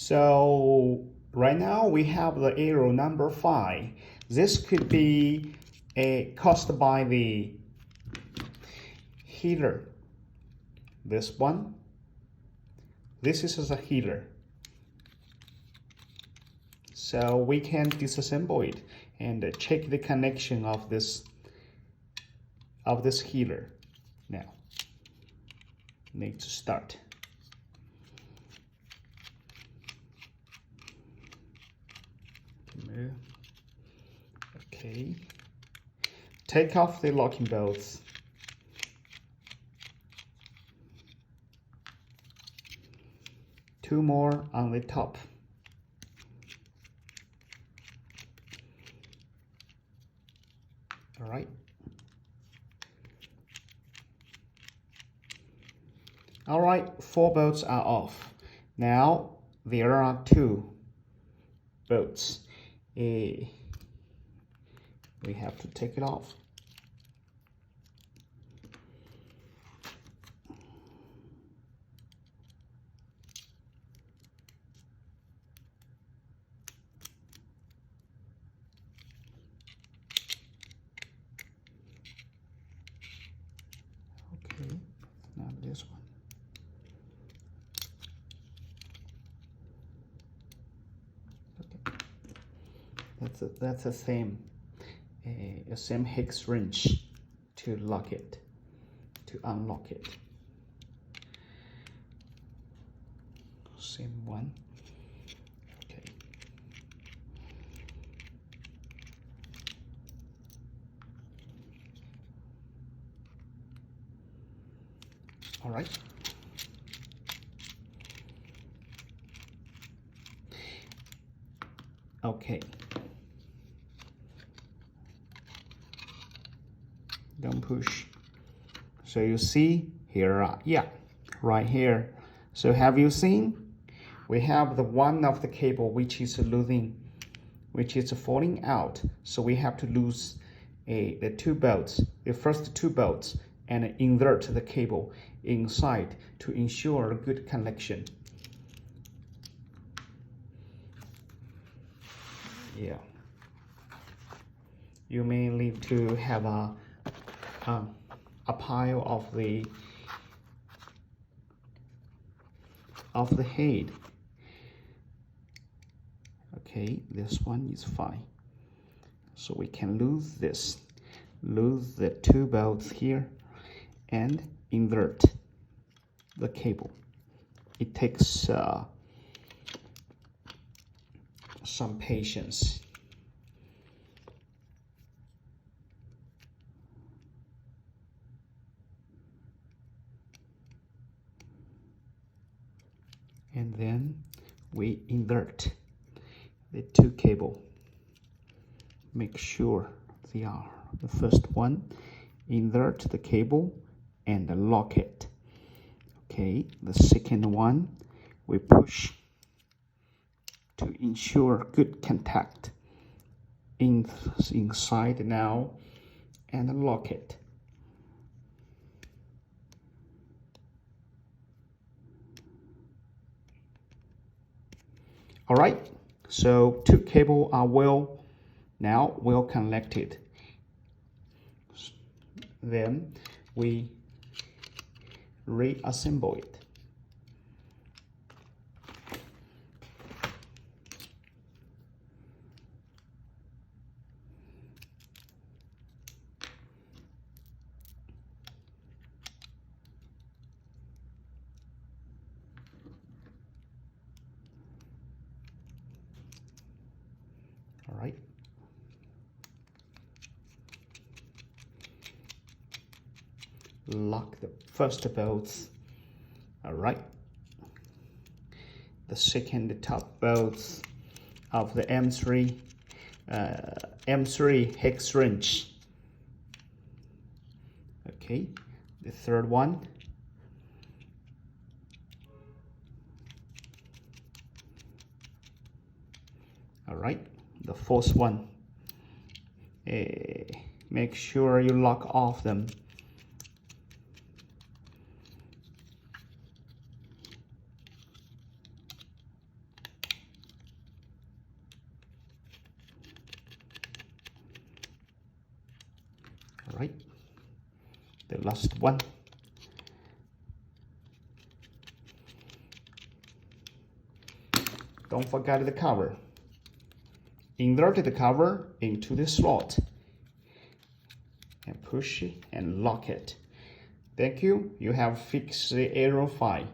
So right now we have the arrow number 5. This could be caused by the heater. This one. This is a heater. So we can disassemble it and check the connection of this heater. Now, need to start. Okay. Take off the locking bolts. Two more on the top. All right. All right, 4 bolts are off. Now there are 2 bolts. We have to take it off. Okay, now this one. Okay. That's the same hex wrench to lock it, to unlock it. Same one. Okay. All right. Okay. Don't push. So you see here, yeah, right here. So have you seen? We have the one of the cable which is losing, which is falling out. So we have to lose the 2 bolts, the first 2 bolts, and insert the cable inside to ensure good connection. Yeah. You may need to have a pile of the head. Okay, this one is fine. So we can lose the 2 bolts here and invert the cable. It takes some patience. And then we invert the 2 cable. Make sure they are the first one. Invert the cable and lock it. Okay, the second one we push to ensure good contact inside now and lock it. All right, so 2 cables are well connected. Then we reassemble it. All right. Lock the first bolts. All right. The second top bolts of the M3 hex wrench. Okay. The third one. All right. The fourth one. Make sure you lock off them. right? The last one. Don't forget the cover. Insert the cover into the slot and push it and lock it. Thank you. You have fixed the arrow file.